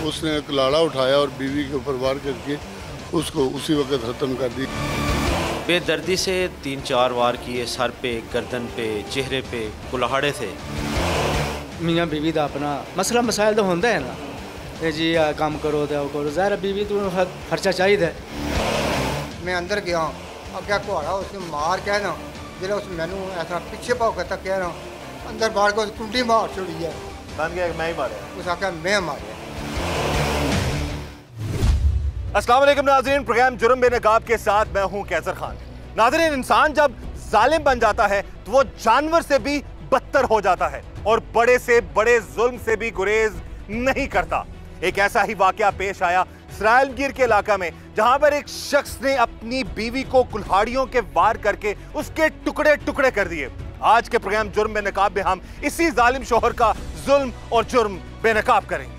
उसने कुल्हाड़ा उठाया और बीवी के ऊपर वार करके उसको उसी वक्त ख़त्म कर दी। बेदर्दी से 3-4 वार किए, सर पे, गर्दन पे, चेहरे पे कुल्हाड़े थे। मियाँ बीवी का अपना मसला मसाइल तो होंगे है ना, ये जी आ काम करो तो करो, ज़ाहिर बीवी तो खर्चा चाहिए। मैं अंदर गया अब क्या कुहाड़ा उसने मार के ना जिला उस मैनू ऐसा पीछे भाग तक कह रहा अंदर बाहर को कुंडी मार छोड़ी है। बन गया मैं ही मारे, उस आख्या मैं मारे। अस्सलाम वालेकुम नाज़रीन, प्रोग्राम जुर्म बेनकाब के साथ मैं हूं कैसर खान। नाज़रीन, इंसान जब जालिम बन जाता है तो वो जानवर से भी बदतर हो जाता है और बड़े से बड़े जुल्म से भी गुरेज नहीं करता। एक ऐसा ही वाकया पेश आया सराइलगीर के इलाका में, जहां पर एक शख्स ने अपनी बीवी को कुल्हाड़ियों के वार करके उसके टुकड़े टुकड़े कर दिए। आज के प्रोग्राम जुर्म बेनकाब में हम इसी जालिम शौहर का जुल्म और जुर्म बेनकाब करेंगे।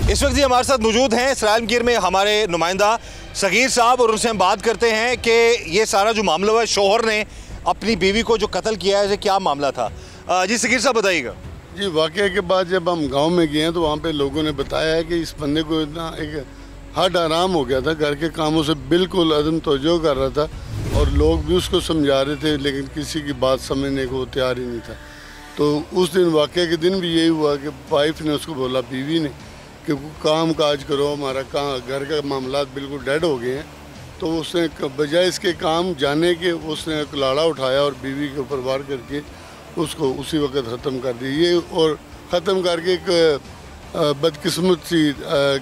इस वक्त हमारे साथ मौजूद हैं सराइलगीर में हमारे नुमाइंदा सगीर साहब, और उनसे हम बात करते हैं कि ये सारा जो मामला हुआ है, शौहर ने अपनी बीवी को जो कत्ल किया है, क्या मामला था। जी सगीर साहब बताइएगा। जी, वाक़े के बाद जब हम गांव में गए हैं तो वहाँ पे लोगों ने बताया है कि इस बंदे को इतना एक हद आराम हो गया था, घर के कामों से बिल्कुल अदम तवज्जो कर रहा था और लोग भी उसको समझा रहे थे, लेकिन किसी की बात समझने को तैयार ही नहीं था। तो उस दिन वाक़े के दिन भी यही हुआ कि वाइफ ने उसको बोला, बीवी ने, कि काम काज करो, हमारा काम घर का मामला बिल्कुल डेड हो गए हैं। तो उसने बजाय इसके काम जाने के उसने कुल्हाड़ा उठाया और बीवी के ऊपर वार करके उसको उसी वक्त ख़त्म कर दी। ये और ख़त्म करके एक बदकिस्मत सी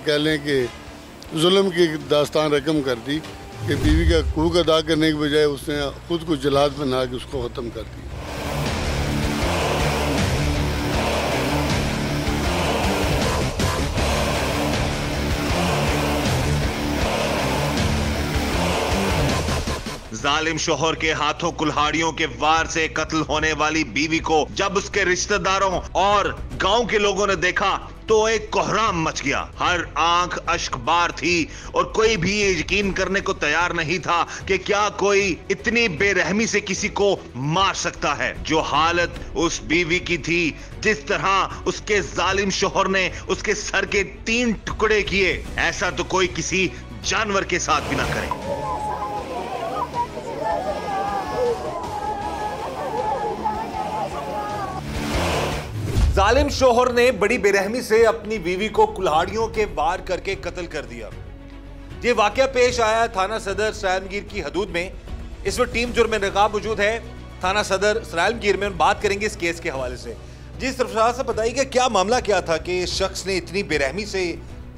कह लें कि जुल्म की दास्तान रकम कर दी कि बीवी का हकूक़ अदा करने के बजाय उसने ख़ुद को जल्लाद बना के उसको ख़त्म कर दिया। जालिम शौहर के हाथों कुल्हाड़ियों के वार से कत्ल होने वाली बीवी को जब उसके रिश्तेदारों और गांव के लोगों ने देखा तो एक कोहराम मच गया। हर आंख अश्कबार थी और कोई भी ये यकीन करने को तैयार नहीं था कि क्या कोई इतनी बेरहमी से किसी को मार सकता है। जो हालत उस बीवी की थी, जिस तरह उसके जालिम शौहर ने उसके सर के 3 टुकड़े किए, ऐसा तो कोई किसी जानवर के साथ भी ना करे। जालिम शौहर ने बड़ी बेरहमी से अपनी बीवी को कुल्हाड़ियों के वार करके कत्ल कर दिया। ये वाकया पेश आया थाना सदर सराइलगीर की हदूद में। इस वक्त टीम जुर्म बेनकाब मौजूद है थाना सदर सराइलगीर में। बात करेंगे इस केस के हवाले से। जी सरफराज साहब बताइए, क्या मामला क्या था कि इस शख्स ने इतनी बेरहमी से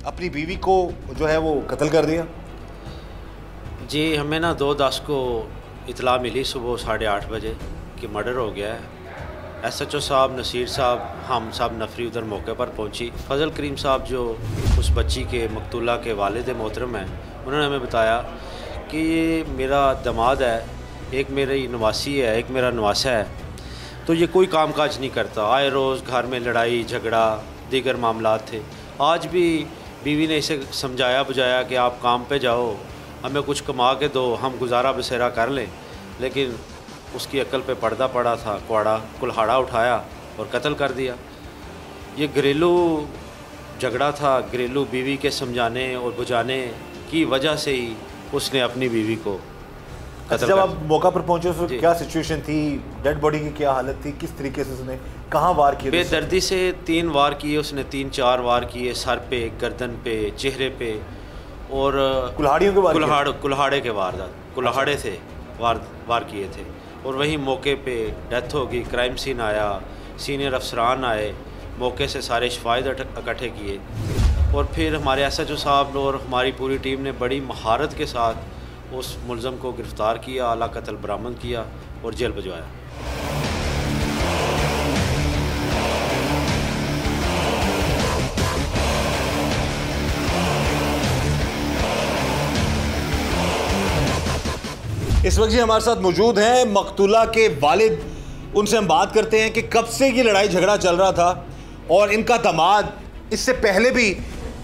अपनी बीवी को जो है वो कत्ल कर दिया? जी, हमें ना 2/10 को इतला मिली सुबह 8:30 बजे कि मर्डर हो गया है। SHO साहब, नसीर साहब, हम सब नफरी उधर मौके पर पहुंची। फजल करीम साहब जो उस बच्ची के मकतूला के वालिद मोहतरम हैं, उन्होंने हमें बताया कि ये मेरा दामाद है, एक मेरी नवासी है, एक मेरा नवासा है, तो ये कोई काम काज नहीं करता। आए रोज़ घर में लड़ाई झगड़ा दीगर मामला थे। आज भी बीवी ने इसे समझाया बुझाया कि आप काम पे जाओ, हमें कुछ कमा के दो, हम गुजारा बसेरा कर लें, लेकिन उसकी अक्ल पे पर्दा पड़ा था। कुल्हाड़ा उठाया और कत्ल कर दिया। ये घरेलू झगड़ा था, घरेलू बीवी के समझाने और बुझाने की वजह से ही उसने अपनी बीवी को कत्ल। जब आप मौका पर पहुंचे उस वक्त क्या सिचुएशन थी? डेड बॉडी की क्या हालत थी? किस तरीके से उसने कहाँ वार किए? बेदर्दी से 3 वार किए उसने, 3-4 वार किए, सर पे, गर्दन पे, चेहरे पे, और कुल्हाड़ियों के वार? कुल्हाड़े के कुल्हाड़े थे, वार किए थे। और वहीं मौके पे डेथ हो गई। क्राइम सीन आया, सीनियर अफसरान आए, मौके से सारे शवाहिद इकट्ठे किए और फिर हमारे SHO साहब और हमारी पूरी टीम ने बड़ी महारत के साथ उस मुलज़म को गिरफ़्तार किया, आला कत्ल बरामद किया और जेल भिजवाया। इस वक्त जी हमारे साथ मौजूद हैं मकतूला के वालिद। उनसे हम बात करते हैं कि कब से ये लड़ाई झगड़ा चल रहा था और इनका दामाद इससे पहले भी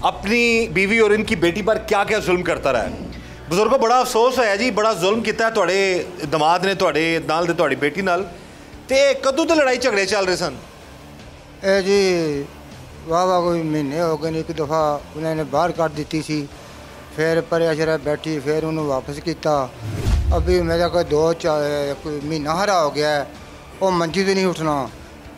अपनी बीवी और इनकी बेटी पर क्या क्या जुल्म करता रहा है। बुजुर्गों, बड़ा अफसोस है जी, बड़ा जुल्म किया तुहाडे दामाद ने तुहाडे नाल ते तुहाडी बेटी नाल। ते कदों तो लड़ाई झगड़े चल रहे सन? ਇਹ ਜੀ ਵਾਹ ਕੋਈ ਮਹੀਨੇ ਹੋ ਗਏ ਨੇ। ਇੱਕ ਦਫਾ ਉਹਨਾਂ ਨੇ ਬਾਹਰ ਕੱਢ ਦਿੱਤੀ ਸੀ, ਫਿਰ ਪਰਿਆ ਸ਼ਰਾ ਬੈਠੀ, ਫਿਰ ਉਹਨੂੰ ਵਾਪਸ ਕੀਤਾ। ਅਭੀ ਮੇਰਾ ਕੋਈ ਮਹੀਨਾ ਹਰਾ ਹੋ ਗਿਆ, ਉਹ ਮੰਜੀ ਤੇ ਨਹੀਂ ਉੱਠਣਾ।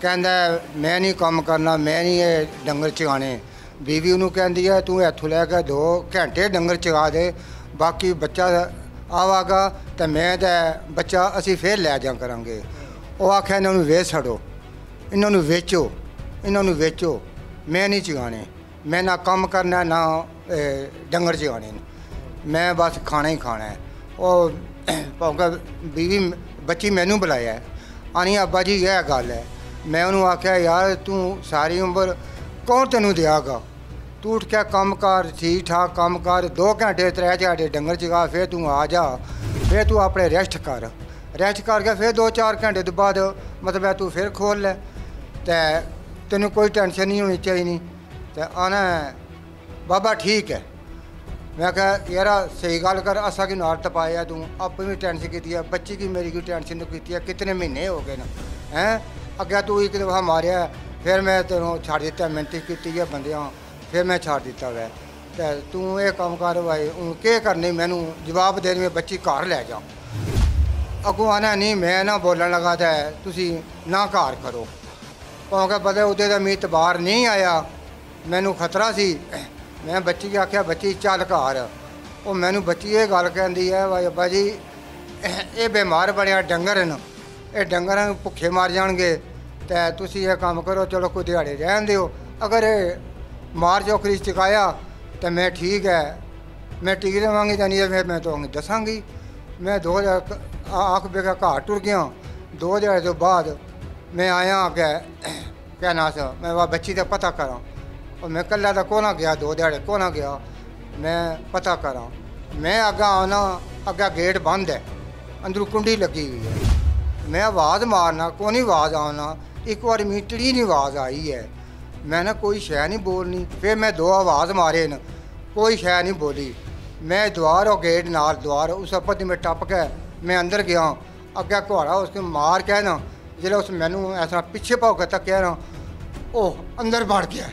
ਕਹਿੰਦਾ ਮੈਂ ਨਹੀਂ ਕੰਮ ਕਰਨਾ, ਮੈਂ ਨਹੀਂ ਇਹ ਡੰਗਰ ਚਗਾਣੇ। ਬੀਵੀ ਉਹਨੂੰ ਕਹਿੰਦੀ ਹੈ ਤੂੰ ਇੱਥੋਂ ਲੈ ਕੇ 2 ਘੰਟੇ ਡੰਗਰ ਚਗਾ ਦੇ, ਬਾਕੀ ਬੱਚਾ ਆਵਾਗਾ ਤਾਂ ਮੈਂ ਤਾਂ ਬੱਚਾ ਅਸੀਂ ਫਿਰ ਲੈ ਜਾ ਕਰਾਂਗੇ। ਉਹ ਆਖਿਆ ਇਹਨਾਂ ਨੂੰ ਵੇਚ ਛੱਡੋ, ਇਹਨਾਂ ਨੂੰ ਵੇਚੋ, ਇਹਨਾਂ ਨੂੰ ਵੇਚੋ, ਮੈਂ ਨਹੀਂ ਚਗਾਣੇ। ਮੈਂ ਨਾ ਕੰਮ ਕਰਨਾ ਨਾ ਡੰਗਰ ਚਗਾਣੇ ਨੇ, ਮੈਂ ਬਸ ਖਾਣਾ ਹੀ ਖਾਣਾ ਹੈ। ਉਹ ਭੌਂਕਾ ਬੀਵੀ ਬੱਚੀ ਮੈਨੂੰ ਬੁਲਾਇਆ, ਆਣੀ ਅੱਬਾ ਜੀ ਇਹ ਗੱਲ ਹੈ। ਮੈਂ ਉਹਨੂੰ ਆਖਿਆ ਯਾਰ ਤੂੰ ਸਾਰੀ ਉਮਰ ਕੌਣ ਤੈਨੂੰ ਦਿਆਗਾ, ਤੂੰ ਉੱਠ ਕੇ ਕੰਮ ਕਰ, ਠੀਕ ਠਾਕ ਕੰਮ ਕਰ, 2 ਘੰਟੇ 3 ਘੰਟੇ ਡੰਗਰ ਚਗਾ, ਫਿਰ ਤੂੰ ਆ ਜਾ, ਫਿਰ ਤੂੰ ਆਪਣੇ ਰੈਸਟ ਕਰ, ਰੈਸਟ ਕਰਕੇ ਫਿਰ 2-4 ਘੰਟੇ ਤੋਂ ਬਾਅਦ ਮਤਲਬ ਤੂੰ ਫਿਰ ਖੋਲ ਲੈ, ਤੇ ਤੈਨੂੰ ਕੋਈ ਟੈਨਸ਼ਨ ਨਹੀਂ ਹੋਣੀ ਚਾਹੀਦੀ। ਤੇ ਆਣਾ ਬਾਬਾ ਠੀਕ ਹੈ। ਮੈਂ ਕਿਹਾ ਯਾਰ ਸਹੀ ਗੱਲ ਕਰ, ਅਸਾਂ ਕਿ ਨਾਲ ਟਪਾਇਆ ਤੂੰ ਆਪੇ ਵੀ ਟੈਨਸ਼ਨ ਕੀਤੀ ਹੈ, ਬੱਚੀ ਕੀ ਮੇਰੀ ਕੋਈ ਟੈਨਸ਼ਨ ਨਹੀਂ ਕੀਤੀ ਹੈ, ਕਿਤਨੇ ਮਹੀਨੇ ਹੋ ਗਏ ਨਾ ਹੈਂ। ਅੱਗੇ ਤੂੰ ਇੱਕ ਦਫਾ ਮਾਰਿਆ, ਫਿਰ ਮੈਂ ਤੈਨੂੰ ਛੱਡ ਦਿੱਤਾ, ਮਿਹਨਤ ਕੀਤੀ ਹੈ ਬੰਦਿਆਂ, ਫਿਰ ਮੈਂ ਛੱਡ ਦਿੱਤਾ ਵੈ। ਤੇ ਤੂੰ ਇਹ ਕੰਮ ਕਰ ਭਾਈ, ਹੁਣ ਕੀ ਕਰਨੀ, ਮੈਨੂੰ ਜਵਾਬ ਦੇ ਮੈਂ ਬੱਚੀ ਘਰ ਲੈ ਜਾ। ਅੱਗੋਂ ਆਣਾ ਨਹੀਂ, ਮੈਂ ਨਾ ਬੋਲਣ ਲੱਗਾ ਤਾਂ ਤੁਸੀਂ ਨਾ ਘਰ ਕਰੋ, ਕਿਉਂਕਿ ਪਤਾ ਉਹਦੇ ਦਾ ਮੀਤ ਬਾਹਰ ਨਹੀਂ ਆਇਆ, ਮੈਨੂੰ ਖਤਰਾ ਸੀ। ਮੈਂ ਬੱਚੀ ਨੂੰ ਆਖਿਆ ਬੱਚੀ ਚੱਲ ਘਰ। ਉਹ ਮੈਨੂੰ ਬੱਚੀ ਇਹ ਗੱਲ ਕਹਿੰਦੀ ਹੈ ਭਾਈ ਅੱਬਾ ਜੀ ਇਹ ਬਿਮਾਰ ਬਣਿਆ ਡੰਗਰ ਹਨ, ਇਹ ਡੰਗਰਾਂ ਨੂੰ ਭੁੱਖੇ ਮਾਰ ਜਾਣਗੇ, ਤੇ ਤੁਸੀਂ ਇਹ ਕੰਮ ਕਰੋ, ਚਲੋ ਕੋਈ ਦਿਹਾੜੇ ਰਹਿਣ ਦਿਓ। ਅਗਰ ਇਹ ਮਾਰ ਚੋਕਰੀ ਚਕਾਇਆ ਤਾਂ ਮੈਂ ਠੀਕ ਹੈ, ਮੈਂ ਟਿਕ ਰਹਾਂਗੀ, ਤਾਂ ਨਹੀਂ ਫਿਰ ਮੈਂ ਤੁਹਾਨੂੰ ਦੱਸਾਂਗੀ। ਮੈਂ 2 ਹਜ਼ਾਰ ਆਖ ਬੇਗਾ ਘਰ ਟੁਰ ਗਿਆ। 2 ਹਜ਼ਾਰ ਤੋਂ ਬਾਅਦ ਮੈਂ ਆਇਆ ਅੱਗੇ ਕਹਿਣਾ ਸੀ ਮੈਂ ਵਾ ਬੱਚੀ ਦਾ ਪਤਾ ਕਰਾਂ। और मैं कल्ला तो कोना गया, 2 दिहाड़े कोना गया, मैं पता करा। मैं अग्गा आना, अग्गा गेट बंद है, अंदरों कुंडी लगी हुई है। मैं आवाज़ मारना को नहीं, आवाज़ आना, एक बार मीटड़ी नहीं आवाज़ आई है, मैं ना कोई शह नहीं बोलनी। फिर मैं 2 आवाज़ मारे न, कोई शह नहीं बोली। मैं द्वार और गेट नाल द्वार उस पत्ती में टप के मैं अंदर गया। अग्गा घोड़ा उसके मार के ना जो उस मैनू ऐसा पिछे भाव के तक कह रहा, ओह अंदर बढ़ गया,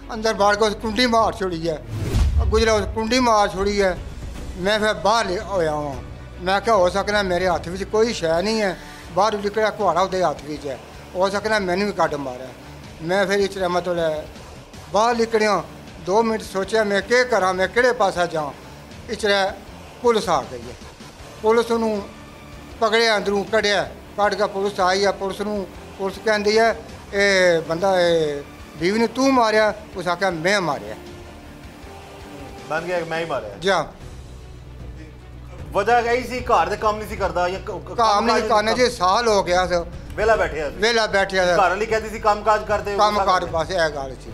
अंदर बाढ़ के कुंडी मार छोड़ी है। गुजरा उस कुंडी मार छोड़ी है। मैं फिर बाहर होया वहाँ, मैं क्या हो सकना मेरे हथ में कोई शह नहीं है, बाहर निकलिया घोड़ा उसके हथ में है, हो सकना मैंने भी कट मारा। मैं फिर इस मतलब बाहर निकलिया, 2 मिनट सोचा मैं क्या करा, मैं किहड़े पासा जाऊँ। इस पुलिस आ गई है, पुलिस नूं पकड़िया, अंदरों कढ़िया, कढ़ के पुलिस आई है। पुलिस कहती है ये बंदा बीवी ने तू मारिया, उस आख्या मैं मारिया, बन गया मैं ही मारिया जा। वजह गई सी घर दे काम नहीं सी करदा या काम नहीं करना जी, साल हो गया स वेला बैठिया वेला बैठिया घर वाली कहती सी काम काज करदे, काम कार बस ਇਹ ਗੱਲ ਸੀ।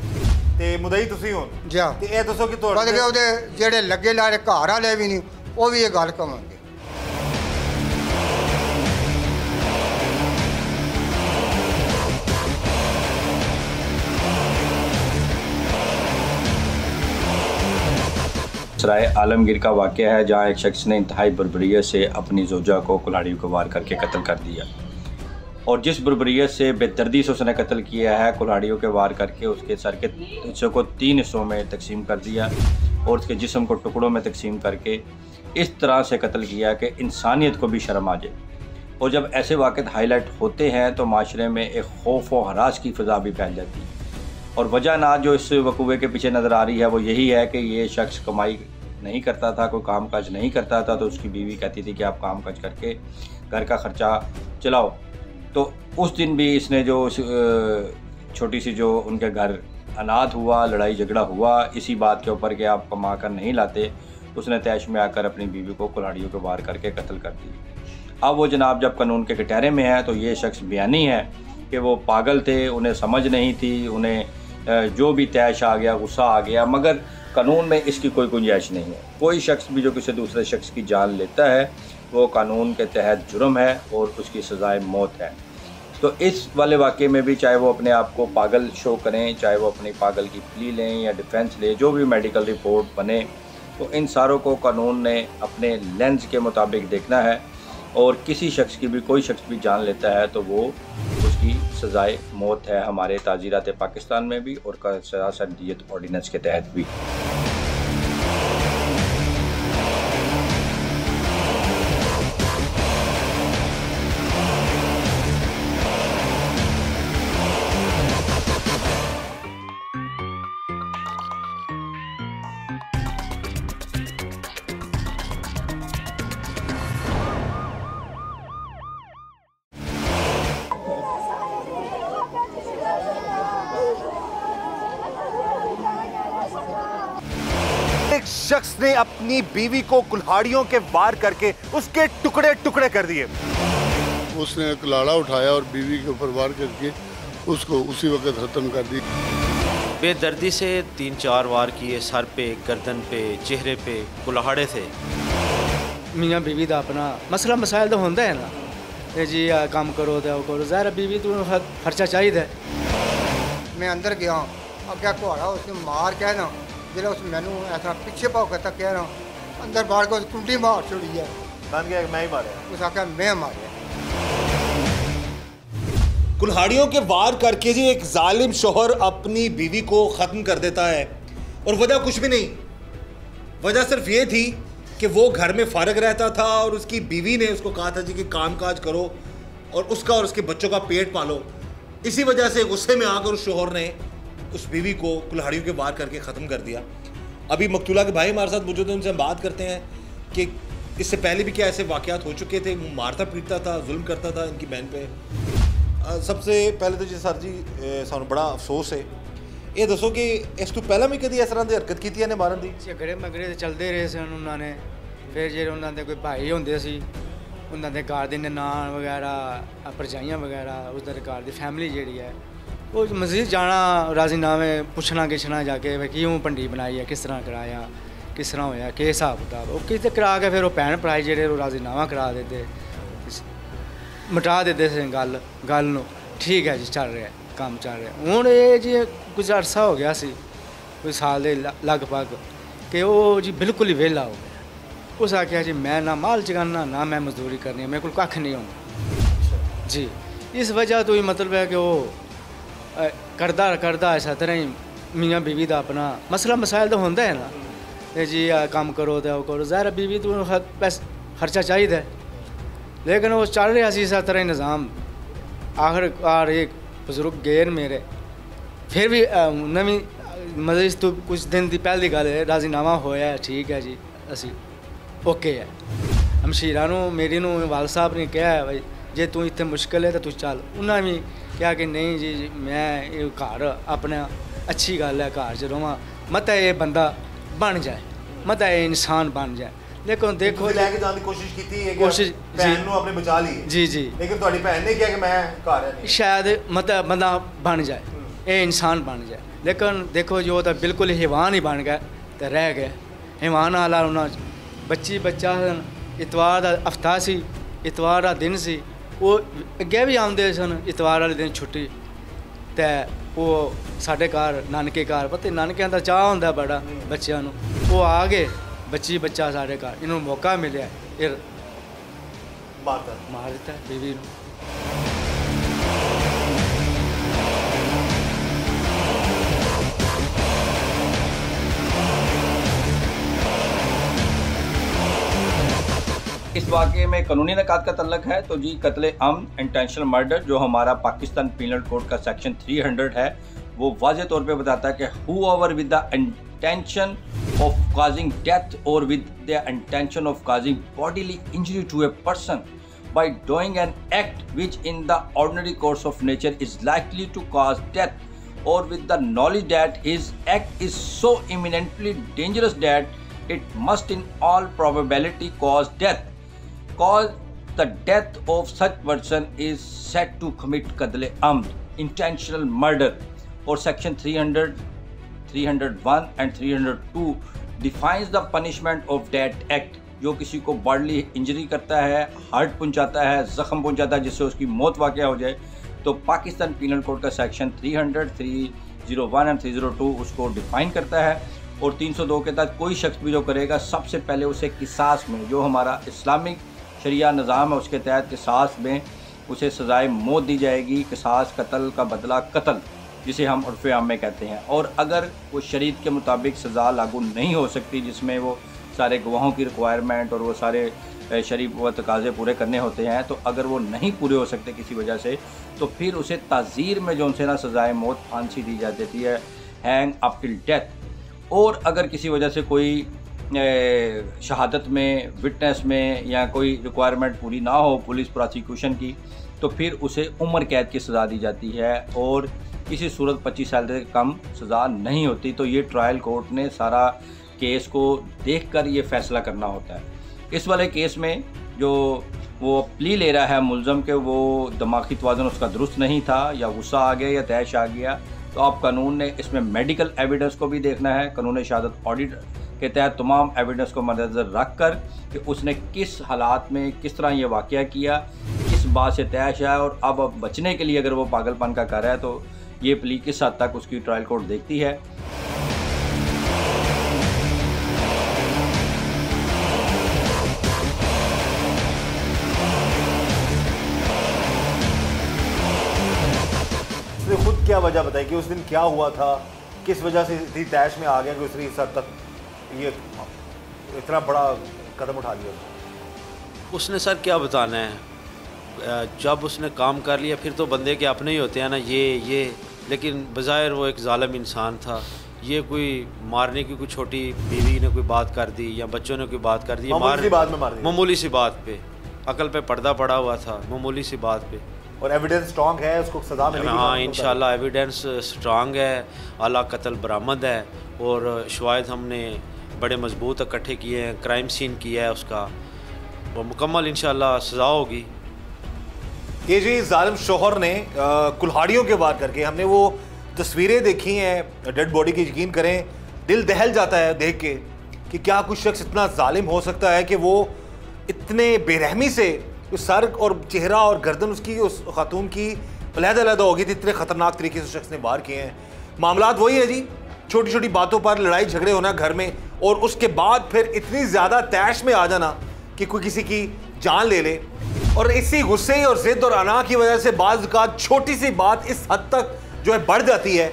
ਤੇ ਮੁਦਈ ਤੁਸੀਂ ਹੁਣ ਜਾ ਤੇ ਇਹ ਦੱਸੋ ਕਿ ਬਸ ਤੁਹਾਡੇ ਕੇ ਉਹਦੇ ਜਿਹੜੇ ਲੱਗੇ ਲਾਰੇ ਘਰ ਵਾਲੇ ਵੀ ਨਹੀਂ, ਉਹ ਵੀ ਇਹ ਗੱਲ ਕਹਾਂਗੇ। सराय आलमगीर का वाक़या है जहां एक शख्स ने इंतहाई बर्बरियत से अपनी जोजा को कुल्हाड़ियों को वार करके कत्ल कर दिया, और जिस बर्बरियत से बेदर्दी से उसने कत्ल किया है, कुल्हाड़ियों के वार करके उसके सर के हिस्सों को 3 हिस्सों में तकसीम कर दिया और उसके जिस्म को टुकड़ों में तकसीम करके इस तरह से कत्ल किया कि इंसानियत को भी शर्म आ जाए। और जब ऐसे वाक़े हाईलाइट होते हैं तो माशरे में एक खौफ व हरास की फ़िज़ा भी फैल जाती है। और वजह ना जो इस वकूवे के पीछे नज़र आ रही है वो यही है कि ये शख्स कमाई नहीं करता था, कोई काम काज नहीं करता था, तो उसकी बीवी कहती थी कि आप काम काज करके घर का ख़र्चा चलाओ। तो उस दिन भी इसने जो छोटी सी जो उनके घर अनाथ हुआ, लड़ाई झगड़ा हुआ इसी बात के ऊपर कि आप कमा कर नहीं लाते, उसने तैश में आकर अपनी बीवी को कुल्हाड़ियों के वार करके कत्ल कर दिया। अब वो जनाब जब कानून के कटहरे में है तो ये शख्स बयानी है कि वो पागल थे, उन्हें समझ नहीं थी, उन्हें जो भी तैश आ गया, गुस्सा आ गया, मगर कानून में इसकी कोई गुंजाइश नहीं है। कोई शख्स भी जो किसी दूसरे शख्स की जान लेता है वो कानून के तहत जुर्म है और उसकी सज़ाए मौत है। तो इस वाले वाक़े में भी चाहे वो अपने आप को पागल शो करें, चाहे वो अपनी पागल की प्ली लें या डिफेंस लें, जो भी मेडिकल रिपोर्ट बने, तो इन सारों को कानून ने अपने लेंस के मुताबिक देखना है। और किसी शख्स की भी, कोई शख्स भी जान लेता है तो वो उसकी सज़ाए मौत है, हमारे ताज़ीरात पाकिस्तान में भी और सरासर ऑर्डिनेंस के तहत भी। एक शख्स ने अपनी बीवी को कुल्हाड़ियों के वार करके उसके टुकड़े टुकड़े कर दिए। उसने कुल्हाड़ा उठाया और बीवी के ऊपर वार करके उसको उसी वक्त ख़त्म कर दी। बेदर्दी से 3-4 वार किए, सर पे, गर्दन पे, चेहरे पे कुल्हाड़े थे। मियाँ बीवी का अपना मसला मसाइल तो होंदा है ना, ये जी आ काम करो तो वो करो, ज़ाहिर बीवी तो खर्चा चाहिए। मैं अंदर गया, अब क्या घोड़ा उसने मार के ना, जिस उस मैनू ऐसा पिछे भाव तक कह रहा अंदर बाहर को कुंडी मार छोड़ी है। बन गया मैं ही मारा। उस आख्या मैं मारे। कुल्हाड़ियों के वार करके जी एक जालिम शोहर अपनी बीवी को ख़त्म कर देता है और वजह कुछ भी नहीं। वजह सिर्फ ये थी कि वो घर में फारग रहता था और उसकी बीवी ने उसको कहा था जी कि काम काज करो और उसका और उसके बच्चों का पेट पालो। इसी वजह से गुस्से में आकर उस शोहर ने उस बीवी को कुल्हाड़ियों के वार करके ख़त्म कर दिया। अभी मकतूला के भाई हमारे साथ मौजूद हैं, उनसे हम बात करते हैं कि इससे पहले भी क्या ऐसे वाक़यात हो चुके थे, मारता पीटता था, जुल्म करता था इनकी बहन पे। सबसे पहले तो जी सर जी सानू बड़ा अफसोस है, ये दसो कि इस तो पहला भी कभी इस तरह की हरकत की ने मारन की? झगड़े मगड़े चलते रहे सन उन्होंने। फिर जो उन्होंने कोई भाई होंगे सी, उन्होंने घर के ननान वगैरह, भरजाइयाँ वगैरह, उधर घर की फैमिली जी है वो मजीद जाना, राजीनामे पुछना गिछना जाके भाई क्यों भंडी बनाई है, किस तरह कराया, किस तरह होया, कि हिसाब किताब वो किस करा के फिर वो भैन भराई जेडे राजीनामा करा देते, मिटा देते थे गल नूं। ठीक है जी, चल रहा है काम, चल रहा है। हुण ये जी कुछ अरसा हो गया सी, कोई साल के लगभग, कि वो जी बिल्कुल ही वेला हो गया। उस आख्या जी मैं ना माल चगाना, ना मैं मजदूरी करनी, मेरे को कख नहीं होंदा जी। इस वजह तो ही मतलब है कि वो करदा इस तरह ही मियाँ बीवी का अपना मसला मसाइल तो होंदा है ना, ये जी आ काम करो तो वो करो, ज़ाहिर बीवी तो खर्चा चाहिए। लेकिन वो चल रहा सी इस तरह निज़ाम। आखिरकार एक बजुर्ग गए मेरे, फिर भी नवी मतलब इस तो कुछ दिन की पहली गल है, राजीनामा होया, ठीक है जी, असी ओके है। मशीरा मेरी वाल साहब ने कहा है भाई जे तू इतने मुश्किल है तो तू चल। उन्हें भी कहा कि नहीं जी मैं घर अपना अच्छी गल है, घर च रवां, मत ये बंदा बन जाए, मत ये इंसान बन जाए। लेकिन देखो लेके जाने की कोशिश की थी, कोशिश बहन को अपने बचा ली जी जी, लेकिन तुम्हारी बहन ने कहा कि मैं घर है, शायद मत बंदा बन जाए, ये इंसान बन जाए। लेकिन देखो जो तो बिल्कुल हैवान ही बन गया, तो रह गया हैवान वाला। उन्होंने बच्चा इतवार का हफ्ता सी, इतवार का दिन सी, वो अगे भी आते सन इतवार वाले दिन छुट्टी, तो वो साढ़े घर नानके घर, पता नानकिया का चाह होंदा बड़ा बच्चों, वो आ गए बच्चा साढ़े घर, इन्होंने मौका मिले फिर मार दिता बीवी नूं। इस वाक़े में कानूनी निकात का तल्लक है तो जी कत्ल आम इंटेंशनल मर्डर जो हमारा पाकिस्तान पीनल कोड का सेक्शन 300 है वो वाज़े तौर पे बताता है कि whoever with the intention of causing death or with the intention of causing bodily injury to a person by doing an act which in the ordinary course of nature is likely to cause death or with the knowledge that his act is so imminently dangerous that it must in all probability cause death. Cause the death of such person is said to commit qatl amd, intentional murder, or section 300, 301 and 302 defines the punishment of that act. जो किसी को bodily injury करता है, hurt पहुंचाता है, ज़ख्म पहुंचाता है, जिससे उसकी मौत वाक़या हो जाए, तो पाकिस्तान पीनल कोड का सेक्शन 300, 301 और 302 उसको डिफ़ाइन करता है। और 302 के तहत कोई शख्स भी जो करेगा, सबसे पहले उसे किसास में, जो हमारा इस्लामिक शरिया निज़ाम है उसके तहत किसास में उसे सज़ाए मौत दी जाएगी। किसास कत्ल का बदला कत्ल, जिसे हम उर्फ़ आम में कहते हैं। और अगर वो शरीयत के मुताबिक सज़ा लागू नहीं हो सकती, जिसमें वो सारे गवाहों की रिक्वायरमेंट और वो सारे शरीफ व तकाज़े पूरे करने होते हैं, तो अगर वो नहीं पूरे हो सकते किसी वजह से, तो फिर उसे ताज़ीर में जो उनसे ना सज़ाए मौत फांसी दी जा देती है, हैंग अप टिल डेथ। और अगर किसी वजह से कोई शहादत में, विटनेस में या कोई रिक्वायरमेंट पूरी ना हो पुलिस प्रोसिक्यूशन की, तो फिर उसे उम्र कैद की सज़ा दी जाती है और किसी सूरत 25 साल से कम सज़ा नहीं होती। तो ये ट्रायल कोर्ट ने सारा केस को देखकर ये फ़ैसला करना होता है। इस वाले केस में जो वो प्ली ले रहा है मुलज़म के, वो दिमागी तवाज़ुन उसका दुरुस्त नहीं था, या गुस्सा आ गया या तैश आ गया, तो अब कानून ने इसमें मेडिकल एविडेंस को भी देखना है। कानून शहादत ऑडिट के तहत तमाम एविडेंस को मद्देनज़र रख कर कि उसने किस हालात में किस तरह ये वाक़या किया, किस बात से तैश आया, और अब बचने के लिए अगर वो पागलपन का कर रहा है तो ये प्ली किस हद तक उसकी ट्रायल कोर्ट देखती है। खुद क्या वजह बताई कि उस दिन क्या हुआ था, किस वजह से इतनी तैश में आ गया कि उसने इस हद तक ये इतना बड़ा कदम उठा लिया? उसने सर क्या बताना है, जब उसने काम कर लिया फिर तो बंदे के अपने ही होते हैं ना ये, लेकिन बज़ाहिर वो एक ज़ालिम इंसान था। ये कोई मारने की कोई छोटी बीवी ने कोई बात कर दी या बच्चों ने कोई बात कर दी, मामूली सी बात पे, अकल पे पर्दा पड़ा हुआ था, मामूली सी बात पे। और एविडेंस स्ट्रांग है, उसको सज़ा मिलेगी? हाँ इंशाल्लाह एविडेंस स्ट्रांग है, आला कत्ल बरामद है और शवाहिद हमने बड़े मजबूत इकट्ठे किए हैं, क्राइम सीन किया है उसका, और मुकम्मल इंशाल्लाह सज़ा होगी। ये जी जालिम शोहर ने कुल्हाड़ियों के वार करके, हमने वो तस्वीरें देखी हैं डेड बॉडी की, यकीन करें दिल दहल जाता है देख के कि क्या कुछ शख्स इतना जालिम हो सकता है कि वो इतने बेरहमी से सर और चेहरा और गर्दन उसकी, उस खातून की अलहदा होगी थी, इतने ख़तरनाक तरीके से शख्स ने वार किए हैं। मामलात वही है जी, छोटी छोटी बातों पर लड़ाई झगड़े होना घर में, और उसके बाद फिर इतनी ज़्यादा तैश में आ जाना कि कोई किसी की जान ले ले। और इसी गुस्से और ज़िद और अना की वजह से बाज़ औक़ात छोटी सी बात इस हद तक जो है बढ़ जाती है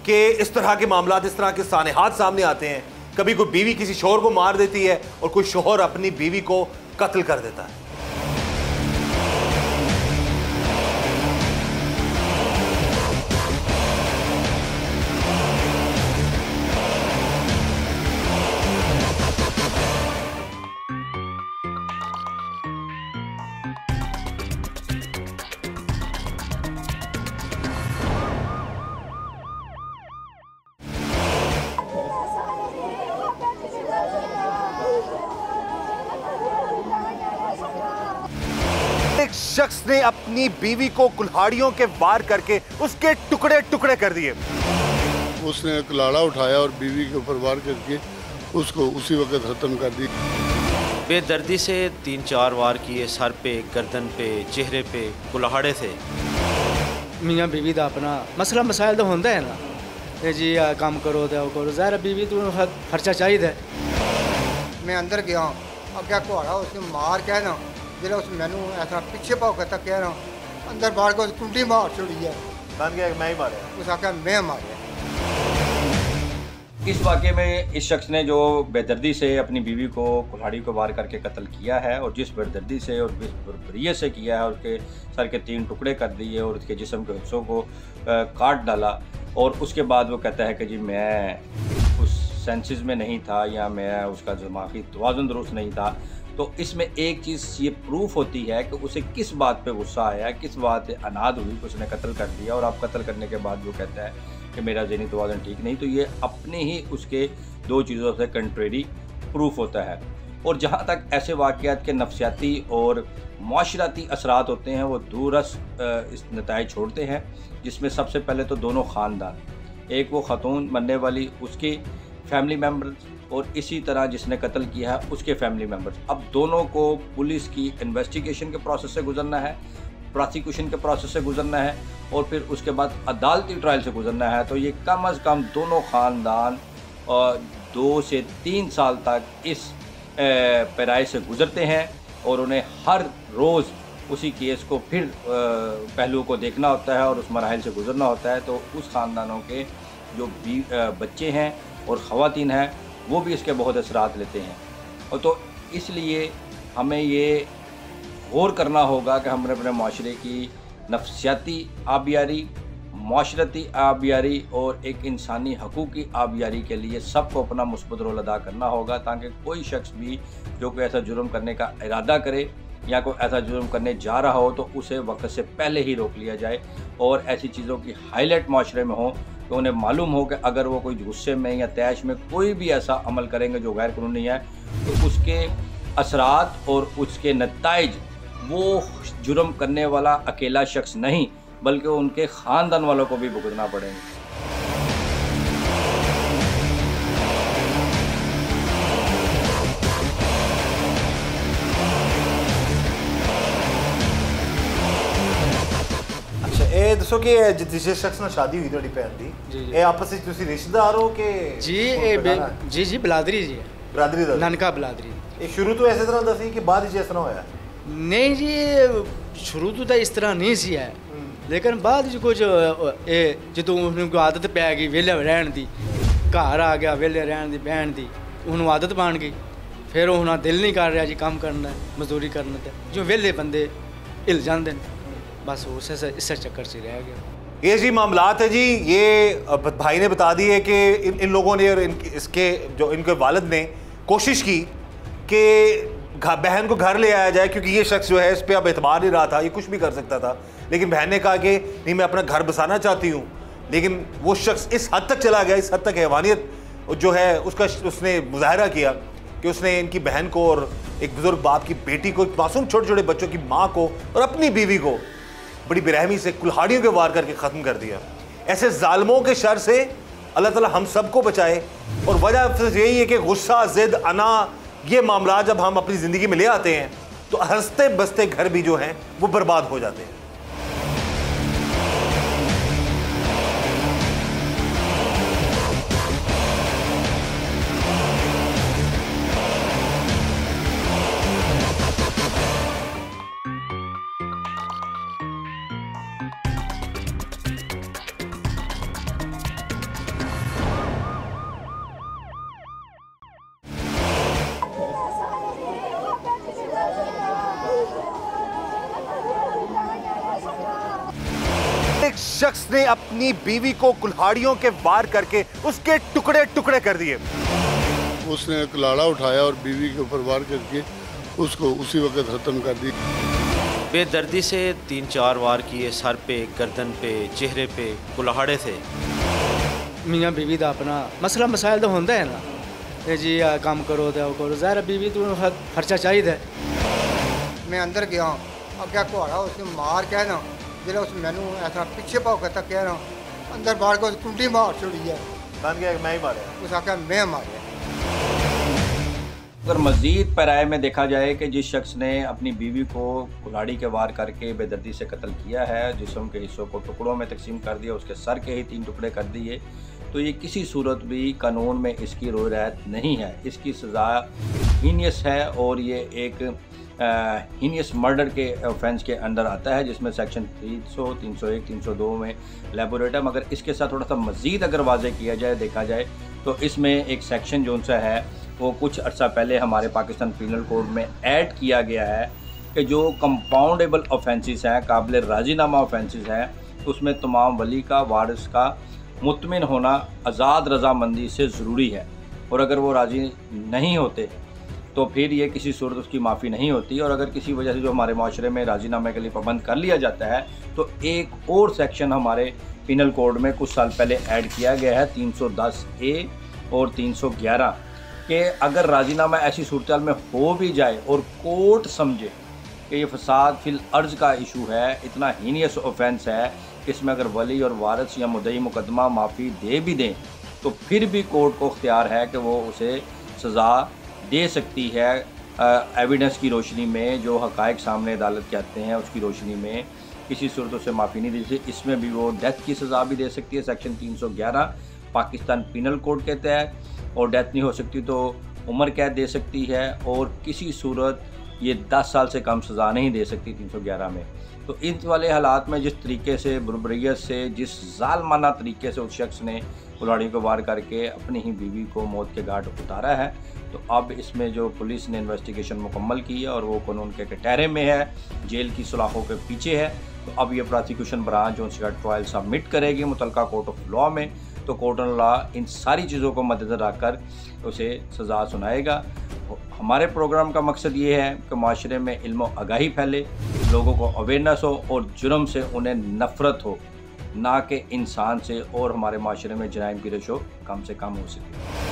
कि इस तरह के मामलात, इस तरह के सानेहात सामने आते हैं। कभी कोई बीवी किसी शोहर को मार देती है और कोई शोहर अपनी बीवी को कत्ल कर देता है। एक शख्स ने अपनी बीवी को कुल्हाड़ियों के वार करके उसके टुकड़े टुकड़े कर दिए। उसने कुल्हाड़ा उठाया और बीवी के ऊपर वार करके उसको उसी वक्त ख़त्म कर दी। बेदर्दी से 3-4 वार किए, सर पे, गर्दन पे, चेहरे पे कुल्हाड़े थे। मियाँ बीवी का अपना मसला मसाइल तो होता है ना, ये जी आ काम करो तो करो, ज़ाहिर बीवी तो खर्चा चाहिए। मैं अंदर गया, अब क्या कुहाड़ा उसने मार के ना, जिस उस मैनू ऐसा पिछे भाव तक कह रहा अंदर बाहर को कुंडी मार छोड़ी है, मैं ही मारा, उस आख्या मैं मारे। इस वाक़े में इस शख्स ने जो बेदर्दी से अपनी बीवी को कुल्हाड़ी को वार करके कत्ल किया है, और जिस बेदर्दी से और जिस बर्बरियत से किया है, उसके सर के 3 टुकड़े कर दिए और उसके जिस्म के हिस्सों को काट डाला, और उसके बाद वो कहता है कि जी मैं उस सेंसेस में नहीं था या मैं उसका दिमागी तवाज़ुन दुरुस्त नहीं था। तो इसमें एक चीज़ ये प्रूफ होती है कि उसे किस बात पे गुस्सा आया, किस बात से अनाद हुई कि उसने कत्ल कर दिया, और अब कत्ल करने के बाद वो कहता है कि मेरा ज़हनी तवाज़ुन ठीक नहीं। तो ये अपने ही उसके 2 चीज़ों से कंट्रेरी प्रूफ होता है। और जहाँ तक ऐसे वाक़यात के नफसियाती और माशराती असरात होते हैं, वो दूरस इस नताइज छोड़ते हैं, जिसमें सबसे पहले तो दोनों ख़ानदान, एक वो ख़ातून बनने वाली, उसकी फैमिली मेम्बर और इसी तरह जिसने कत्ल किया है उसके फैमिली मेम्बर्स। अब दोनों को पुलिस की इन्वेस्टिगेशन के प्रोसेस से गुजरना है, प्रोसिक्यूशन के प्रोसेस से गुजरना है और फिर उसके बाद अदालती ट्रायल से गुजरना है। तो ये कम अज़ कम दोनों ख़ानदान 2 से 3 साल तक इस पैराए से गुजरते हैं और उन्हें हर रोज़ उसी केस को फिर पहलुओं को देखना होता है और उस मराहल से गुजरना होता है। तो उस ख़ानदानों के जो बच्चे हैं और ख़वातीन हैं वो भी इसके बहुत असरात लेते हैं। और तो इसलिए हमें ये गौर करना होगा कि हमने अपने माशरे की नफसियाती आबियारी, माशरती आबियारी और एक इंसानी हकूक़ की आबियारी के लिए सबको अपना मुस्बत रोल अदा करना होगा, ताकि कोई शख्स भी जो कोई ऐसा जुर्म करने का इरादा करे या कोई ऐसा जुर्म करने जा रहा हो तो उसे वक्त से पहले ही रोक लिया जाए और ऐसी चीज़ों की हाईलाइट माशरे में हो तो उन्हें मालूम हो कि अगर वो कोई गुस्से में या तैश में कोई भी ऐसा अमल करेंगे जो गैर कानूनी है तो उसके असरात और उसके नताइज वो जुर्म करने वाला अकेला शख्स नहीं बल्कि उनके ख़ानदान वालों को भी भुगतना पड़ेंगे। ਇਹ ਦੱਸੋ ਕਿ ਜਿਸ ਸ਼ਖਸ ਨਾਲ ਸ਼ਾਦੀ ਹੋਈ ਤੁਹਾਡੀ ਭੈਣ ਦੀ ਇਹ ਆਪਸ ਵਿੱਚ ਤੁਸੀਂ ਰਿਸ਼ਤੇਦਾਰ ਹੋ ਕਿ ਜੀ ਇਹ ਜੀ ਬਲਾਦਰੀ ਜੀ ਹੈ, ਬਰਾਦਰੀ ਦਾ ਨਾਨਕਾ ਬਲਾਦਰੀ। ਇਹ ਸ਼ੁਰੂ ਤੋਂ ਇਸੇ ਤਰ੍ਹਾਂ ਦਾ ਸੀ ਕਿ ਬਾਅਦ ਵਿੱਚ ਇਸ ਤਰ੍ਹਾਂ ਹੋਇਆ? ਨਹੀਂ ਜੀ ਸ਼ੁਰੂ ਤੋਂ ਤਾਂ ਇਸ ਤਰ੍ਹਾਂ ਨਹੀਂ ਸੀ ਹੈ, ਲੇਕਿਨ ਬਾਅਦ ਵਿੱਚ ਕੁਝ ਇਹ ਜਦੋਂ ਉਹਨੂੰ ਕੋਈ ਆਦਤ ਪੈ ਗਈ ਵਿਹਲੇ ਰਹਿਣ ਦੀ, ਘਰ ਆ ਗਿਆ ਵਿਹਲੇ ਰਹਿਣ ਦੀ ਬਹਿਣ ਦੀ, ਉਹਨੂੰ ਆਦਤ ਬਣ ਗਈ। ਫਿਰ ਉਹ ਹੁਣ ਦਿਲ ਨਹੀਂ ਕਰ ਰਿਹਾ ਜੀ ਕੰਮ ਕਰਨ ਦਾ, ਮਜ਼ਦੂਰੀ ਕਰਨ ਦਾ, ਜੋ ਵਿਹਲੇ ਬੰਦੇ ਹਿਲ ਜਾਂਦੇ ਨੇ, बस इस चक्कर से रह गया। ये जी मामलात है जी। ये भाई ने बता दी है कि इन लोगों ने और इसके जो इनके वालिद ने कोशिश की कि बहन को घर ले आया जाए, क्योंकि ये शख्स जो है इस पर अब एतबार नहीं रहा था, ये कुछ भी कर सकता था। लेकिन बहन ने कहा कि नहीं, मैं अपना घर बसाना चाहती हूँ। लेकिन वो शख्स इस हद तक चला गया, इस हद तक हैवानियत जो है उसका उसने मुजाहरा किया कि उसने इनकी बहन को और एक बुजुर्ग बाप की बेटी को, मासूम छोटे छोटे बच्चों की माँ को और अपनी बीवी को बड़ी बेरहमी से कुल्हाड़ियों के वार करके ख़त्म कर दिया। ऐसे जालिमों के शर से अल्लाह ताला हम सबको बचाए। और वजह सिर्फ यही है कि गुस्सा, ज़िद, अना, ये मामला जब हम अपनी ज़िंदगी में ले आते हैं तो हंसते बसते घर भी जो हैं वो बर्बाद हो जाते हैं। शख्स ने अपनी बीवी को कुल्हाड़ियों के वार करके उसके टुकड़े टुकड़े कर दिए। उसने कुल्हाड़ा उठाया और बीवी के ऊपर वार करके उसको उसी वक्त खत्म कर दी। बेदर्दी से 3-4 वार किए, सर पे, गर्दन पे, चेहरे पे कुल्हाड़े थे। मियाँ बीवी का अपना मसला मसाइल तो होता है ना, ये जी आ काम करो तो करो, ज़ाहिर बीवी तो खर्चा चाहिए। मैं अंदर गया, अब क्या कुहाड़ा उसने मार के ना जो उस मैनू ऐसा पिछे भाव करता कह रहा अंदर बाढ़ को कुंडी मार छोड़ी है, मैं ही मारा, उस आख्या मैं मारा। अगर मज़ीद पैराए में देखा जाए कि जिस शख्स ने अपनी बीवी को कुल्हाड़ी के वार करके बेदर्दी से कत्ल किया है, जिस्म के हिस्सों को टुकड़ों में तकसीम कर दिया, उसके सर के ही 3 टुकड़े कर दिए, तो ये किसी सूरत भी कानून में इसकी रोय रायत नहीं है। इसकी सज़ा हीनियस है और ये एक हीनियस मर्डर के ऑफेंस के अंदर आता है, जिसमें सेक्शन 300, 301, 302 में लेबोरेटम। मगर इसके साथ थोड़ा सा मज़ीद अगर वाज़े किया जाए, देखा जाए तो इसमें एक सेक्शन जो सा है वो कुछ अर्सा पहले हमारे पाकिस्तान पीनल कोड में ऐड किया गया है कि जो कंपाउंडेबल ऑफेंसेस हैं, काबिल राजीनामा ऑफेंसेस हैं, उसमें तमाम वली का, वारिस का मुतमिन होना आज़ाद रजामंदी से ज़रूरी है। और अगर वो राज़ी नहीं होते तो फिर ये किसी सूरत उसकी माफ़ी नहीं होती। और अगर किसी वजह से जो हमारे माशरे में राजीनामे के लिए पाबंद कर लिया जाता है तो एक और सेक्शन हमारे पीनल कोड में कुछ साल पहले ऐड किया गया है, 310A और 311, कि अगर राजीनामा ऐसी सूरत में हो भी जाए और कोर्ट समझे कि ये फसाद फिल अर्ज का इशू है, इतना हीनियस ऑफेंस है, इसमें अगर वली और वारिस या मुद्दई मुकदमा माफ़ी दे भी दें तो फिर भी कोर्ट को इख्तियार है कि वो उसे सज़ा दे सकती है एविडेंस की रोशनी में, जो हक़ाइक़ सामने अदालत के आते हैं उसकी रोशनी में किसी सूरतों से माफ़ी नहीं दे सकती। इसमें भी वो डेथ की सज़ा भी दे सकती है सेक्शन 311 पाकिस्तान पिनल कोड के तहत, और डेथ नहीं हो सकती तो उम्र कैद दे सकती है, और किसी सूरत ये 10 साल से कम सज़ा नहीं दे सकती 311 में। तो इन वाले हालात में जिस तरीके से बर्बरियत से, जिस जालमाना तरीके से उस शख्स ने कुल्हाड़ी को वार करके अपनी ही बीवी को मौत के घाट उतारा है, तो अब इसमें जो पुलिस ने इन्वेस्टिगेशन मुकम्मल की है और वो कानून के कटहरे में है, जेल की सलाखों के पीछे है, तो अब ये प्रोसिक्यूशन ब्रांच जो उसका ट्रायल सबमिट करेगी मुतलका कोर्ट ऑफ लॉ में, तो कोर्ट ऑफ लॉ इन सारी चीज़ों को मद्देनज़र रखकर उसे सज़ा सुनाएगा। हमारे प्रोग्राम का मकसद ये है कि माशरे में इल्म व आगाही फैले, लोगों को अवेयरनेस हो और जुर्म से उन्हें नफ़रत हो, ना कि इंसान से, और हमारे माशरे में जराइम की रेशो कम से कम हो सके।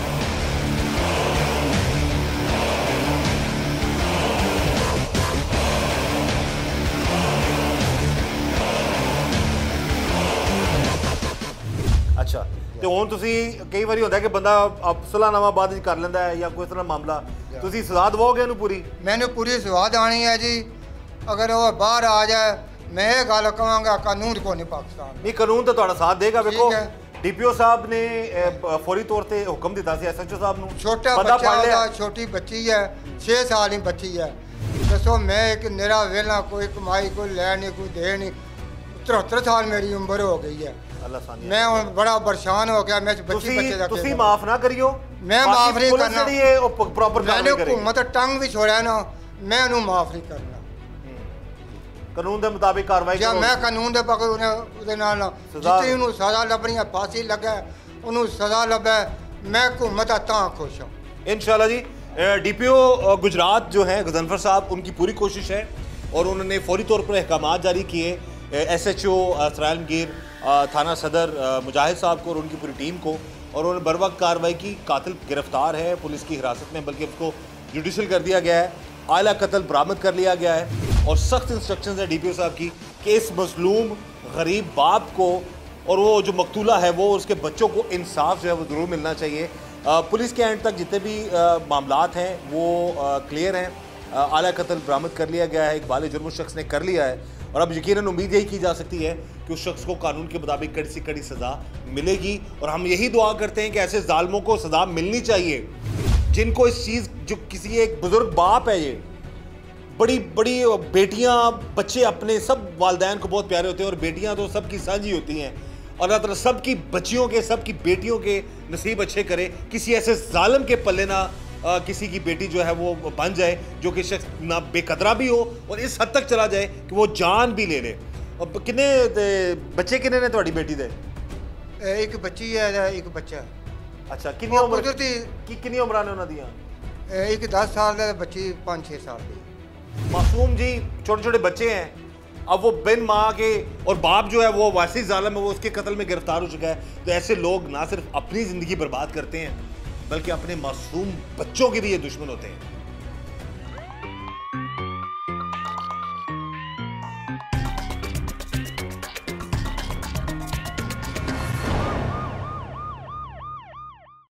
अच्छा, तो ਹੁਣ ਤੁਸੀਂ ਕਈ ਵਾਰੀ ਹੁੰਦਾ ਕਿ ਬੰਦਾ ਸਲਾਹਨਾਮਾ ਬਾਅਦ ਵਿੱਚ ਕਰ ਲੈਂਦਾ ਹੈ ਜਾਂ ਕੋਈ ਤਰ੍ਹਾਂ ਮਾਮਲਾ, ਤੁਸੀਂ ਸਜ਼ਾ ਦਵਾਓਗੇ ਇਹਨੂੰ ਪੂਰੀ? ਮੈਨੂੰ ਪੂਰੀ ਸਜ਼ਾ ਦੇਣੀ ਹੈ ਜੀ। ਅਗਰ ਉਹ ਬਾਹਰ ਆ ਜਾਏ ਮੈਂ ਇਹ ਗੱਲ ਕਹਾਂਗਾ ਕਾਨੂੰਨ ਕੋ ਨਹੀਂ ਪਾਕਿਸਤਾਨ ਨਹੀਂ, ਕਾਨੂੰਨ ਤਾਂ ਤੁਹਾਡਾ ਸਾਥ ਦੇਗਾ। ਵੇਖੋ ਠੀਕ ਹੈ। ਡੀਪੀਓ ਸਾਹਿਬ ਨੇ ਫੌਰੀ ਤੌਰ ਤੇ ਹੁਕਮ ਦਿੱਤਾ ਸੀ ਐਸਐਚਓ ਸਾਹਿਬ ਨੂੰ, ਛੋਟਾ ਬੰਦਾ ਬੱਚਾ ਫੜ ਲਿਆ। ਉਹਦਾ, ਛੋਟੀ ਬੱਚੀ ਹੈ 6 ਸਾਲ ਦੀ ਬੱਚੀ ਹੈ। ਦੱਸੋ ਮੈਂ ਇੱਕ ਨਿਰਾ ਵੇਲਾ, ਕੋਈ ਕਮਾਈ ਕੋਈ ਲੈ ਨਹੀਂ, ਕੋਈ ਦੇ ਨਹੀਂ। 73 ਸਾਲ ਮੇਰੀ ਉਮਰ ਹੋ ਗਈ ਹੈ। ਅੱਲਾ ਸਾਨੀ ਮੈਂ ਹੁਣ ਬੜਾ ਪਰੇਸ਼ਾਨ ਹੋ ਗਿਆ। ਮੈਂ ਬੱਚੇ ਦਾ ਤੁਸੀਂ ਮਾਫ ਨਾ ਕਰਿਓ, ਮੈਂ ਮਾਫ ਨਹੀਂ ਕਰਨਾ। ਜਿਹੜੀ ਇਹ ਉਹ ਪ੍ਰੋਪਰ ਮੈंने ਕਾਰਵਾਈ ਕਰੇਗੀ। हुकूमत टंग भी छोड़ा ना, मैं ਉਹਨੂੰ ਮਾਫ ਨਹੀਂ ਕਰਨਾ। ਕਾਨੂੰਨ ਦੇ ਮੁਤਾबिक ਕਾਰਵਾਈ ਜਾਂ ਕਰੋ। ਮੈਂ ਕਾਨੂੰਨ ਦੇ ਪੱਖ ਉਹਦੇ ਨਾਲ ਜਿੱਥੇ ਉਹਨੂੰ ਸਜ਼ਾ ਲੱਭਣੀ ਹੈ, ਫਾਂਸੀ ਲੱਗੇ ਉਹਨੂੰ ਸਜ਼ਾ ਲੱਭੇ, ਮੈਂ हुकूमत ਤਾਂ खुश हूँ इंशाल्लाह जी। डीपीओ गुजरात जो है गजनफर साहब, उनकी पूरी कोशिश है और उन्होंने फौरी तौर पर अहकाम जारी किए एसएचओ सरायलमगीर, थाना सदर मुजाहिद साहब को और उनकी पूरी टीम को, और उन्होंने बर वक्त कार्रवाई की। कातिल गिरफ्तार है, पुलिस की हिरासत में, बल्कि उसको जुडिशल कर दिया गया है, आला कत्ल बरामद कर लिया गया है, और सख्त इंस्ट्रक्शंस है डीपीओ साहब की कि इस मजलूम गरीब बाप को और वो जो मकतूला है वो उसके बच्चों को इंसाफ जो है वो ज़रूर मिलना चाहिए। पुलिस के एंड तक जितने भी मामलात हैं वो क्लियर हैं। आला कत्ल बरामद कर लिया गया है, एक बाले जुर्म शख्स ने कर लिया है, और अब यकीनन उम्मीद यही की जा सकती है कि उस शख्स को कानून के मुताबिक कड़ी से कड़ी सज़ा मिलेगी। और हम यही दुआ करते हैं कि ऐसे जालिमों को सज़ा मिलनी चाहिए जिनको इस चीज़, जो किसी एक बुज़ुर्ग बाप है, ये बड़ी बड़ी बेटियां बच्चे अपने सब वालिदैन को बहुत प्यारे होते हैं, और बेटियां तो सबकी साझी होती हैं, और अल्लाह ताला सबकी बच्चियों के, सबकी बेटियों के नसीब अच्छे करे। किसी ऐसे जालिम के पल्ले ना किसी की बेटी जो है वो बन जाए, जो कि शख्स ना बेकदरा भी हो और इस हद तक चला जाए कि वो जान भी ले ले। और कितने बच्चे कितने ने तुम्हारी बेटी दे? एक बच्ची है, एक बच्चा। अच्छा, कितनी उम्र कितनी उम्र ने उन्होंने दिया? एक 10 साल का, बच्ची 5-6 साल की। मासूम जी, छोटे छोटे बच्चे हैं, अब वो बिन माँ के, और बाप जो है वो वैसे ही जालिम है, वो उसके कत्ल में गिरफ्तार हो चुका है। तो ऐसे लोग ना सिर्फ अपनी ज़िंदगी बर्बाद करते हैं बल्कि अपने मासूम बच्चों के भी ये दुश्मन होते हैं।